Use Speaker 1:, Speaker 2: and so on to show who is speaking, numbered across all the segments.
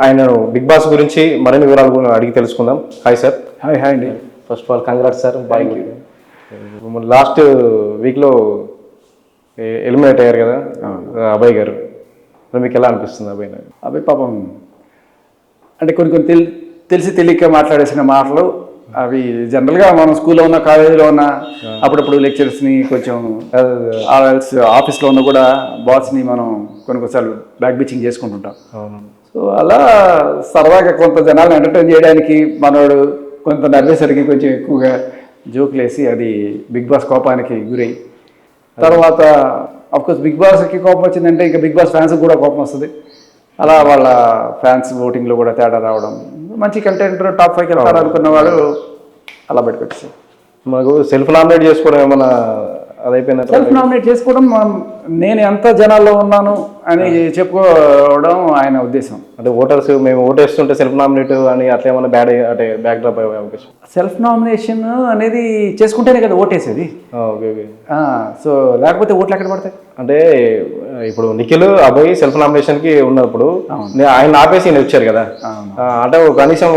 Speaker 1: ఆయన big boss గురించి మరిన్ని వివరాలు అడిగి తెలుసుకుందాం. Hi sir.
Speaker 2: హాయ్ అండి.
Speaker 1: First of all congrats sir. Last వీక్లో ఎలిమినేట్ అయ్యారు కదా అభయ్ గారు, మీకు ఎలా అనిపిస్తుంది
Speaker 2: అభయ్ పాపం అంటే కొన్ని తెలిసి తెలియక మాట్లాడేసిన మాటలు అవి జనరల్గా మనం స్కూల్లో ఉన్న కాలేజీలో ఉన్న అప్పుడప్పుడు లెక్చరర్స్ని కొంచెం ఆఫీస్లో ఉన్న కూడా బాస్ని మనం కొన్నిసార్లు బ్యాక్ బిచింగ్ చేసుకుంటుంటాం. సో అలా సరదాగా కొంత జనాలను ఎంటర్టైన్ చేయడానికి మనోడు కొంత నర్వేసరికి కొంచెం ఎక్కువగా జోకులు వేసి అది బిగ్ బాస్ కోపానికి గురై తర్వాత అఫ్కోర్స్ బిగ్ బాస్కి కోపం వచ్చిందంటే ఇంకా బిగ్ బాస్ ఫ్యాన్స్కి కూడా కోపం వస్తుంది. అలా వాళ్ళ ఫ్యాన్స్ ఓటింగ్లో కూడా తేడా రావడం, మంచి కంటెంట్ టాప్ 5కి వెళ్తారు అనుకున్నవాడు అలా బయటకు వచ్చేసారు.
Speaker 1: మాకు సెల్ఫ్ నామినేట్ చేసుకోవడం ఏమన్నా అదైపోయినా
Speaker 2: సెల్ఫ్ నామినేట్ చేసుకోవడం నేను ఎంత జనాల్లో ఉన్నాను అని చెప్పుకోవడం ఆయన ఉద్దేశం.
Speaker 1: అంటే ఓటర్స్ మేము ఓటేస్తుంటే సెల్ఫ్ నామినేట్ అని అట్లా ఏమన్నా బ్యాడ్ అంటే బ్యాక్ డ్రాప్ అయ్యే అవకాశం.
Speaker 2: సెల్ఫ్ నామినేషన్ అనేది చేసుకుంటేనే కదా ఓటేసేది. సో లేకపోతే ఓట్లు ఎక్కడ పడతాయి?
Speaker 1: అంటే ఇప్పుడు నిఖిల్ అభయ్ సెల్ఫ్ నామినేషన్కి ఉన్నప్పుడు ఆయన ఆపేసి ఈయన వచ్చారు కదా, అంటే కనీసం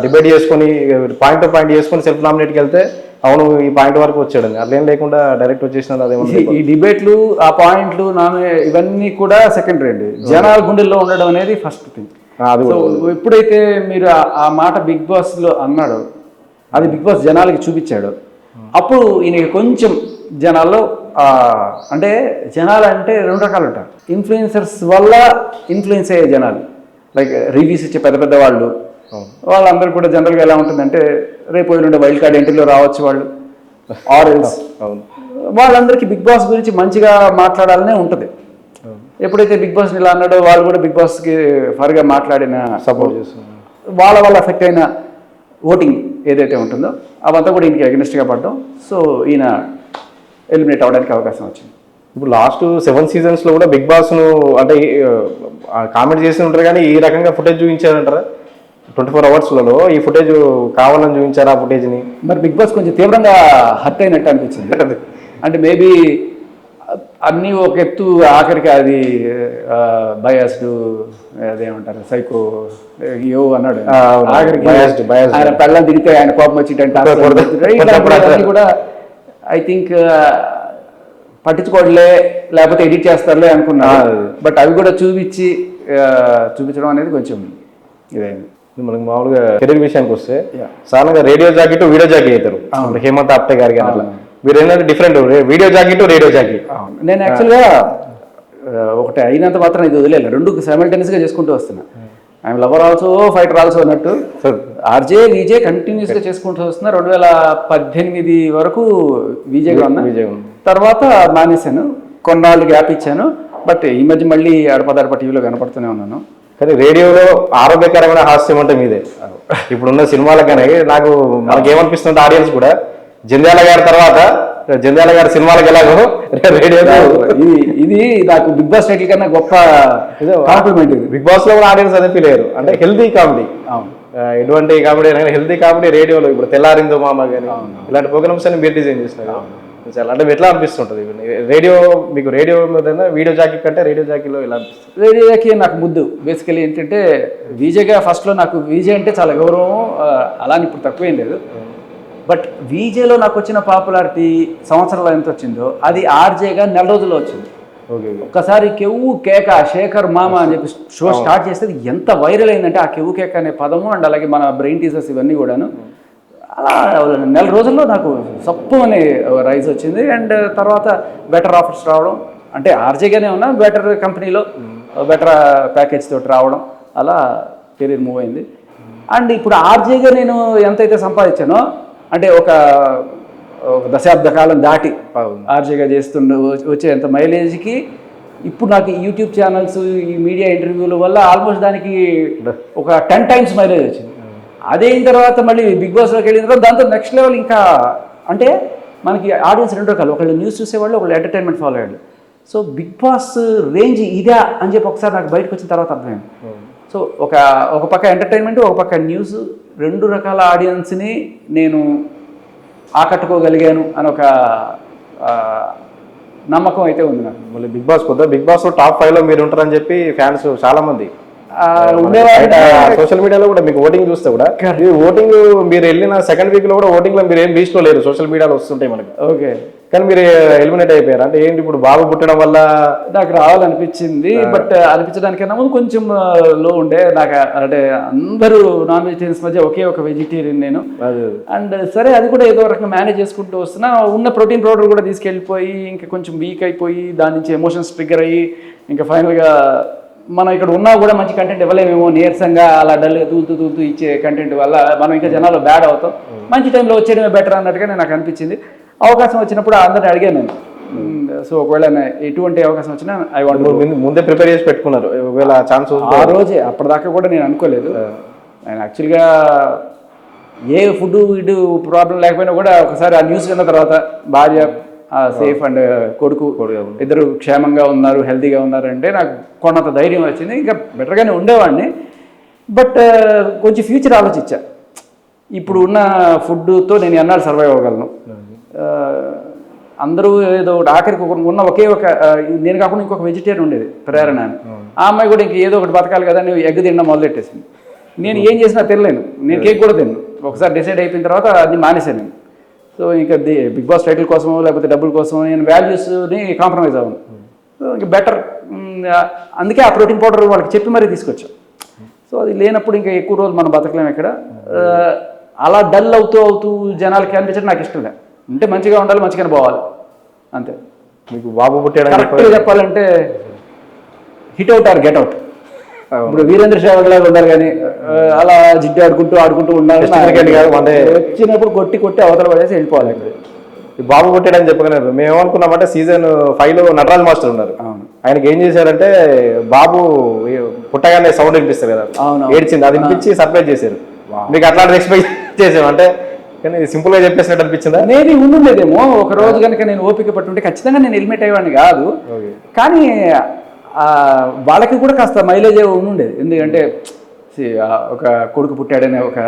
Speaker 1: డిబేట్ చేసుకొని పాయింట్ టు పాయింట్ చేసుకొని సెల్ఫ్ నామినేట్కి వెళ్తే అవును ఈ పాయింట్ వరకు వచ్చాడు, అట్లేం లేకుండా డైరెక్ట్ వచ్చేసినది. అదేమన్నా
Speaker 2: ఈ డిబేట్లు ఆ పాయింట్లు ఇవన్నీ కూడా సెకండరీ అండి. జనాల గుండెల్లో ఉండడం అనేది ఫస్ట్ థింగ్. ఎప్పుడైతే మీరు ఆ మాట బిగ్ బాస్లో అన్నాడో అది బిగ్ బాస్ జనాలకి చూపించాడు, అప్పుడు ఈయన కొంచెం జనాల్లో అంటే జనాలు అంటే 2 రకాలు ఉంటారు. ఇన్ఫ్లుయెన్సర్స్ వల్ల ఇన్ఫ్లుయెన్స్ అయ్యే జనాలు, లైక్ రివ్యూస్ ఇచ్చే పెద్ద పెద్ద వాళ్ళందరూ కూడా జనరల్గా ఎలా ఉంటుందంటే రేపు నుండి వైల్డ్ కార్డ్ ఎంట్రీలో రావచ్చు వాళ్ళు, ఆరెల్స్ వాళ్ళందరికీ బిగ్ బాస్ గురించి మంచిగా మాట్లాడాలనే ఉంటుంది. ఎప్పుడైతే బిగ్ బాస్ని ఇలా అన్నాడో వాళ్ళు కూడా బిగ్ బాస్కి ఫర్గా మాట్లాడిన
Speaker 1: సపోర్ట్ చేస్తున్నారు,
Speaker 2: వాళ్ళ వల్ల ఎఫెక్ట్ అయిన ఓటింగ్ ఏదైతే ఉంటుందో అవంతా కూడా ఈయనకి అగెనిస్ట్గా పడ్డం. సో ఈయన ఎలిమినేట్ అవ్వడానికి అవకాశం వచ్చింది.
Speaker 1: ఇప్పుడు లాస్ట్ 7 సీజన్స్లో కూడా బిగ్ బాస్ను అంటే కామెంట్ చేసి ఉంటారు కానీ ఈ రకంగా ఫుటేజ్ చూపించారంటారా? 24 అవర్స్లలో ఈ ఫుటేజ్ కావాలని చూపించారు ఆ ఫుటేజ్ని.
Speaker 2: మరి బిగ్ బాస్ కొంచెం తీవ్రంగా హర్ట్ అయినట్టు అనిపించింది. అంటే మేబీ అన్నీ ఒక ఎత్తు, ఆఖరికి అది బయాస్డ్ అదేమంటారు సైకో యో అన్నాడు ఆఖరికి. ఆయన పెళ్ళం తిరిగితే ఆయన కోపం వచ్చి కూడా ఐ థింక్ పట్టించుకోవట్లే లేకపోతే ఎడిట్ చేస్తారులే అనుకున్నా. బట్ అవి కూడా చూపించడం అనేది కొంచెం ఇదైంది.
Speaker 1: మనకి మామూలుగా కెరీర్ విషయానికి వస్తే సాధారణంగా రేడియో జాకెట్ వీడియో జాకీ అవుతారు హేమంత్ ఆప్టే గారికి. అట్లా మీరు ఏంటంటే different video jacket radio jockey.
Speaker 2: నేను యాక్చువల్గా ఒకటి అయినంత మాత్రం ఇది వదిలేదు, 2 సైమల్టేనియస్గా చేసుకుంటూ వస్తున్నా. I'm lover also fighter also అన్నట్టు ఆర్జే విజే కంటిన్యూస్గా చేసుకుంటూ వస్తున్నా. 2018 వరకు విజేగా ఉన్నా, తర్వాత మానేశాను, కొన్నాళ్ళు గ్యాప్ ఇచ్చాను. బట్ ఈ మధ్య మళ్ళీ అడపదడప టీవీలో కనపడుతూనే ఉన్నాను.
Speaker 1: కానీ రేడియోలో ఆరోగ్యకరమైన హాస్యం అంటే మీదే. ఇప్పుడున్న సినిమాలకు కానీ నాకు మనకేమనిపిస్తుంది ఆడియన్స్ కూడా జంధ్యాల గారి తర్వాత జంధ్యాల గారి సినిమాలకు ఎలాగో రేడియో
Speaker 2: ఇది నాకు బిగ్ బాస్ టైటిల్ కన్నా గొప్ప కాంప్లిమెంట్.
Speaker 1: బిగ్ బాస్ లో కూడా ఆడియన్స్ అదే ఫీల్ అయ్యారు. అంటే హెల్తీ కామెడీ, ఎటువంటి కామెడీ అయినా హెల్తీ కామెడీ రేడియోలో ఇప్పుడు తెల్లారిందో మామ కానీ ఇలాంటి ప్రోగ్రామ్స్ అని మీరు డిజైన్ చేస్తున్నారు. అంటే ఎట్లా అనిపిస్తుంటుంది రేడియో మీకు? రేడియో మీద వీడియో జాకీ కంటే రేడియో జాకీలో ఎలా అనిపిస్తుంది?
Speaker 2: రేడియో జాకీ నాకు ముద్దు. బేసికలీ ఏంటంటే విజేగా ఫస్ట్లో నాకు విజే అంటే చాలా గౌరవం, అలా ఇప్పుడు తక్కువేం లేదు. బట్ విజేలో నాకు వచ్చిన పాపులారిటీ సంవత్సరాలు ఎంత వచ్చిందో అది ఆర్జేగా 4 రోజుల్లో వచ్చింది. ఒక్కసారి కెవ్వు కేక శేఖర్ మామ అని చెప్పి షో స్టార్ట్ చేస్తే ఎంత వైరల్ అయిందంటే ఆ కెవ్వు కేక అనే పదము అండ్ అలాగే మన బ్రెయిన్ టీజర్స్ ఇవన్నీ కూడాను అలా 4 రోజుల్లో నాకు సప్పు అనే రైజ్ వచ్చింది. అండ్ తర్వాత బెటర్ ఆఫర్స్ రావడం, అంటే ఆర్జేగానే ఉన్నా బెటర్ కంపెనీలో బెటర్ ప్యాకేజ్ తోటి రావడం, అలా కెరీర్ మూవ్ అయింది. అండ్ ఇప్పుడు ఆర్జేగా నేను ఎంతైతే సంపాదించానో అంటే ఒక దశాబ్ద కాలం దాటి ఆర్జేగా వచ్చే ఎంత మైలేజ్కి ఇప్పుడు నాకు యూట్యూబ్ ఛానల్స్ ఈ మీడియా ఇంటర్వ్యూల వల్ల ఆల్మోస్ట్ దానికి ఒక 10 times మైలేజ్ వచ్చింది. అదే అయిన తర్వాత మళ్ళీ బిగ్ బాస్లోకి వెళ్ళిన తర్వాత దాంతో నెక్స్ట్ లెవెల్ ఇంకా అంటే మనకి ఆడియన్స్ 2 రకాలు, ఒకళ్ళు న్యూస్ చూసేవాళ్ళు, ఒకళ్ళు ఎంటర్టైన్మెంట్ ఫాలో అయ్యాడు. సో బిగ్ బాస్ రేంజ్ ఇదా అని చెప్పి ఒకసారి నాకు బయటకు వచ్చిన తర్వాత అర్థమైంది. సో ఒక పక్క ఎంటర్టైన్మెంట్, ఒక పక్క న్యూస్, 2 రకాల ఆడియన్స్ని నేను ఆకట్టుకోగలిగాను అని ఒక నమ్మకం అయితే ఉంది నాకు.
Speaker 1: మళ్ళీ బిగ్ బాస్ కొద్దిగా బిగ్ బాస్ టాప్ 5లో మీరు ఉంటారని చెప్పి ఫ్యాన్స్ చాలామంది
Speaker 2: ఉండేవాళ్ళు.
Speaker 1: సోషల్ మీడియాలో కూడా మీకు ఓటింగ్ చూస్తే కూడా ఈ ఓటింగ్ మీరు వెళ్ళిన సెకండ్ వీక్ లో కూడా ఓటింగ్ లో మీరు ఏం లిస్ట్ లో లేరు, సోషల్ మీడియాలో వస్తుంటాయి మనకి.
Speaker 2: ఓకే,
Speaker 1: కానీ మీరు ఎలిమినేట్ అయిపోయారు. అంటే ఏంటి ఇప్పుడు బాబు పుట్టడం వల్ల
Speaker 2: నాకు రావాలనిపించింది, బట్ అనిపించడానికన్నా ముందు కొంచెం లో ఉండే నాకు. అంటే అందరూ నాన్ వెజిటేరియన్స్ మధ్య ఒకే ఒక వెజిటేరియన్ నేను. అండ్ సరే అది కూడా ఏదో రకంగా మేనేజ్ చేసుకుంటూ వస్తున్నా. ఉన్న ప్రోటీన్ పౌడర్ కూడా తీసుకెళ్ళిపోయి ఇంకా కొంచెం వీక్ అయిపోయి దాని నుంచి ఎమోషన్స్ ట్రిగ్గర్ అయ్యి ఇంకా ఫైనల్గా మనం ఇక్కడ ఉన్నా కూడా మంచి కంటెంట్ ఇవ్వలేమేమో, నీరసంగా అలా డల్గా తూలుతూ ఇచ్చే కంటెంట్ వల్ల మనం ఇంకా జనాలు బ్యాడ్ అవుతాం, మంచి టైంలో వచ్చేయడమే బెటర్ అన్నట్టుగా నాకు అనిపించింది. అవకాశం వచ్చినప్పుడు అందరిని అడిగాను నేను. సో ఒకవేళ ఎటువంటి అవకాశం వచ్చినా ఐ వాంట్.
Speaker 1: ముందే ప్రిపేర్ చేసి పెట్టుకున్నారు ఒకవేళ ఛాన్స్?
Speaker 2: ఆ రోజే, అప్పటిదాకా కూడా నేను అనుకోలేదు. నేను యాక్చువల్గా ఏ ఫుడ్ ఇటు ప్రాబ్లం లేకపోయినా కూడా ఒకసారి ఆ న్యూస్ విన్న తర్వాత భార్య సేఫ్ అండ్ కొడుకు ఇద్దరు క్షేమంగా ఉన్నారు, హెల్తీగా ఉన్నారు అంటే నాకు కొండంత ధైర్యం వచ్చింది. ఇంకా బెటర్గానే ఉండేవాడిని. బట్ కొంచెం ఫ్యూచర్ ఆలోచించా, ఇప్పుడు ఉన్న ఫుడ్తో నేను ఎన్నాళ్ళు సర్వైవ్ అవ్వగలను. అందరూ ఏదో ఆఖరికి ఉన్న ఒకే ఒక నేను కాకుండా ఇంకొక వెజిటేరియన్ ఉండేది ప్రేరణ అని. ఆ అమ్మాయి కూడా ఇంక ఏదో ఒకటి బతకాలి కదా, నువ్వు ఎగ్ తినడం మొదలెట్టేసింది. నేను ఏం చేసినా తినలేను, నేను కేక్ కూడా తిన్ను. ఒకసారి డిసైడ్ అయిపోయిన తర్వాత అది మానేశాను నేను. సో ఇంకా బిగ్ బాస్ టైటిల్ కోసమో లేకపోతే డబ్బుల కోసమో నేను వాల్యూస్ని కాంప్రమైజ్ అవ్వను. సో ఇంకా బెటర్, అందుకే ఆ ప్రోటీన్ పౌడర్ వాళ్ళకి చెప్పి మరీ తీసుకొచ్చాం. సో అది లేనప్పుడు ఇంకా ఎక్కువ రోజులు మనం బతకలేము ఇక్కడ. అలా డల్ అవుతూ జనాలకి అనిపించడం నాకు ఇష్టం లేదు. అంటే మంచిగా ఉండాలి, మంచిగానే పోవాలి, అంతే.
Speaker 1: మీకు బాబు పుట్టాడు
Speaker 2: కరెక్ట్గా చెప్పాలంటే hit out or get out. ఇప్పుడు వీరేంద్ర సేవకులాగా ఉండాలి, కానీ అలా జిడ్డు ఆడుకుంటూ ఉండాలి. వచ్చినప్పుడు కొట్టి అవతల పడేసి వెళ్ళిపోవాలి.
Speaker 1: బాబు పుట్టాడని చెప్పగలరు. మేము ఏమనుకున్నామంటే సీజన్ 5లో నటరాజ్ మాస్టర్ ఉన్నారు, ఆయనకి ఏం చేశారంటే బాబు పుట్టగానే సౌండ్ వినిపిస్తారు కదా, ఏడ్చింది, అది వినిపించి సర్ప్రైజ్ చేశారు. మీకు అట్లాంటి ఎక్స్పెక్ట్ చేసాము అంటే, కానీ సింపుల్ గా చెప్పేసినట్టు అనిపించిందా?
Speaker 2: మేబీ ఉండుండేదేమో. ఒక రోజు కనుక నేను ఓపిక పట్టుంటే ఖచ్చితంగా నేను ఎలిమినేట్ అయ్యేవాడిని కాదు. కానీ వాళ్ళకి కూడా కాస్త మైలేజ్ ఉండేది. ఎందుకంటే ఒక కొడుకు పుట్టాడనే ఒక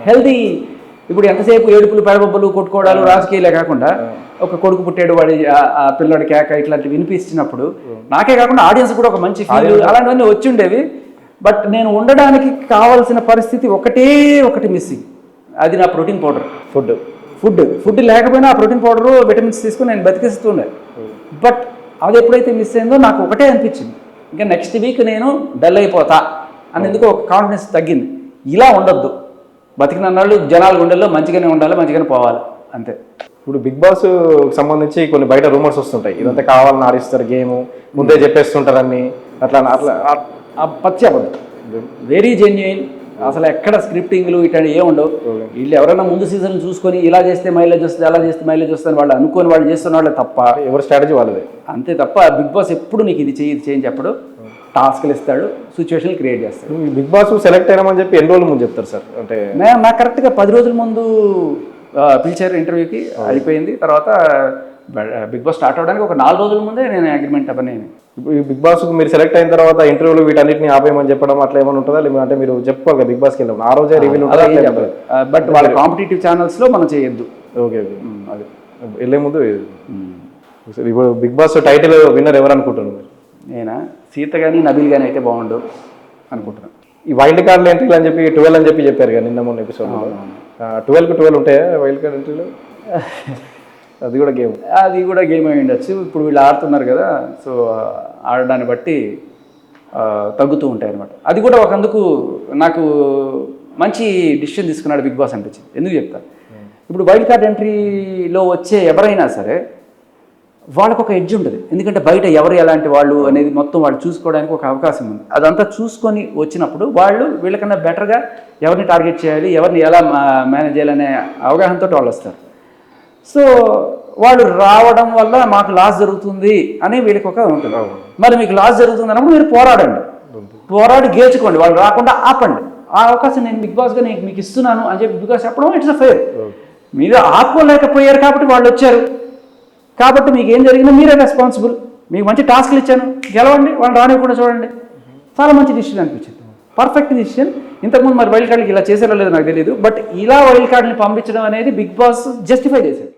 Speaker 2: హెల్దీ, ఇప్పుడు ఎంతసేపు ఏడుపులు పెడబొబ్బలు కొట్టుకోవడాలు రాజకీయాలే కాకుండా ఒక కొడుకు పుట్టాడు వాడి ఆ పిల్లడి కేక ఇట్లాంటివి వినిపించినప్పుడు నాకే కాకుండా ఆడియన్స్ కూడా ఒక మంచి ఫీల్ అలాంటివన్నీ వచ్చి ఉండేవి. బట్ నేను ఉండడానికి కావాల్సిన పరిస్థితి ఒకటి మిస్సింగ్, అది నా ప్రోటీన్ పౌడర్. ఫుడ్ లేకపోయినా ఆ ప్రోటీన్ పౌడర్ విటమిన్స్ తీసుకుని నేను బతికిస్తుండే. బట్ అది ఎప్పుడైతే మిస్ అయిందో నాకు ఒకటే అనిపించింది, ఇంకా నెక్స్ట్ వీక్ నేను డల్ అయిపోతా అనేందుకు ఒక కాన్ఫిడెన్స్ తగ్గింది. ఇలా ఉండొద్దు, బతికినన్నాళ్ళు జనాల గుండెల్లో మంచిగానే ఉండాలి, మంచిగానే పోవాలి, అంతే.
Speaker 1: ఇప్పుడు బిగ్ బాస్ సంబంధించి కొన్ని బయట రూమర్స్ వస్తుంటాయి, ఇదంతా కావాలని ఆడిస్తారు, గేమ్ ముందే చెప్పేస్తుంటారని, అట్లా
Speaker 2: పచ్చి అబద్ధం, వెరీ జెన్యుయిన్. అసలు ఎక్కడ స్క్రిప్టింగ్లు ఇట్లాంటి ఏ ఉండవు. వీళ్ళు ఎవరైనా ముందు సీజన్ చూసుకొని ఇలా చేస్తే మైలేజ్ వస్తుంది, అలా చేస్తే మైలేజ్ వస్తుంది వాళ్ళు అనుకొని వాళ్ళు చేస్తున్న వాళ్ళే తప్ప,
Speaker 1: ఎవరి స్ట్రాటజీ వాళ్ళదే,
Speaker 2: అంతే తప్ప బిగ్ బాస్ ఎప్పుడు నీకు ఇది చేయని చెప్పడు. టాస్క్లు ఇస్తాడు, సిచ్యువేషన్ క్రియేట్ చేస్తాడు.
Speaker 1: బిగ్ బాస్ సెలెక్ట్ అయినామని చెప్పి ఎన్ని రోజుల ముందు చెప్తారు సార్? అంటే
Speaker 2: నాకు కరెక్ట్గా 10 రోజుల ముందు పిలిచారు ఇంటర్వ్యూకి, అయిపోయింది. తర్వాత బిగ్ బాస్ స్టార్ట్ అవ్వడానికి ఒక 4 రోజుల ముందే నేను అగ్రిమెంట్ అవన్నీ.
Speaker 1: ఇప్పుడు ఈ బిగ్ బాస్ మీరు సెలెక్ట్ అయిన తర్వాత ఇంటర్వ్యూలు వీటన్నిటిని ఆపేయమని చెప్పడం అట్లా ఏమైనా ఉంటుందా? అంటే మీరు చెప్పుకోవాలి కదా బిగ్ బాస్కి వెళ్ళాము ఆ రోజే రివ్యూలు ఉంటుందా?
Speaker 2: బట్ వాళ్ళ కాంపిటేటివ్ ఛానల్స్లో మనం చేయొద్దు.
Speaker 1: ఓకే, అది వెళ్ళే ముందు. ఇప్పుడు బిగ్ బాస్ టైటిల్ విన్నర్ ఎవరు అనుకుంటున్నారు మీరు?
Speaker 2: నేనా సీత కానీ నబీల్ కానీ అయితే బాగుండు అనుకుంటున్నాను.
Speaker 1: ఈ వైల్డ్ కార్డులు ఎంట్రీలు అని చెప్పి 12 అని చెప్పి చెప్పారు కదా నిన్న మొన్న ఎపిసోడ్. 12కు 12 ఉంటాయా వైల్డ్ కార్డ్ ఎంట్రీలు? అది కూడా గేమ్ అయి ఉండొచ్చు. ఇప్పుడు వీళ్ళు ఆడుతున్నారు కదా, సో ఆడడాన్ని బట్టి తగ్గుతూ ఉంటాయి అనమాట. అది కూడా ఒకందుకు నాకు మంచి డిసిషన్ తీసుకున్నాడు బిగ్ బాస్ అనిపించింది. ఎందుకు చెప్తా, ఇప్పుడు వైల్డ్ కార్డ్ ఎంట్రీలో వచ్చే ఎవరైనా సరే వాళ్ళకు ఒక ఎడ్జ్ ఉంటుంది. ఎందుకంటే బయట ఎవరు ఎలాంటి వాళ్ళు అనేది మొత్తం వాళ్ళు చూసుకోవడానికి ఒక అవకాశం ఉంది. అదంతా చూసుకొని వచ్చినప్పుడు వాళ్ళు వీళ్ళకన్నా బెటర్గా ఎవరిని టార్గెట్ చేయాలి, ఎవరిని ఎలా మేనేజ్ చేయాలనే అవగాహనతో వాళ్ళు వస్తారు. సో వాళ్ళు రావడం వల్ల మాకు లాస్ జరుగుతుంది అని వీళ్ళకి ఒక ఉంటుంది. మరి మీకు లాస్ జరుగుతుంది అన్నప్పుడు మీరు పోరాడి గెలుచుకోండి, వాళ్ళు రాకుండా ఆపండి. ఆ అవకాశం నేను బిగ్ బాస్గా నేను మీకు ఇస్తున్నాను అని చెప్పి బిగ్ బాస్ చెప్పడం ఇట్స్ అ ఫెయిర్. మీరు ఆపుకోలేకపోయారు కాబట్టి వాళ్ళు వచ్చారు, కాబట్టి మీకు ఏం జరిగినా మీరే రెస్పాన్సిబుల్. మీకు మంచి టాస్క్లు ఇచ్చాను, గెలవండి, వాళ్ళు రానివ్వకుండా చూడండి. చాలా మంచి డిసిషన్ అనిపించింది, పర్ఫెక్ట్ డిసిషన్. ఇంతకుముందు మరి వైల్డ్ కార్డులకి ఇలా చేసారో లేదో నాకు తెలియదు, బట్ ఇలా వైల్డ్ కార్డుని పంపించడం అనేది బిగ్ బాస్ జస్టిఫై చేశారు.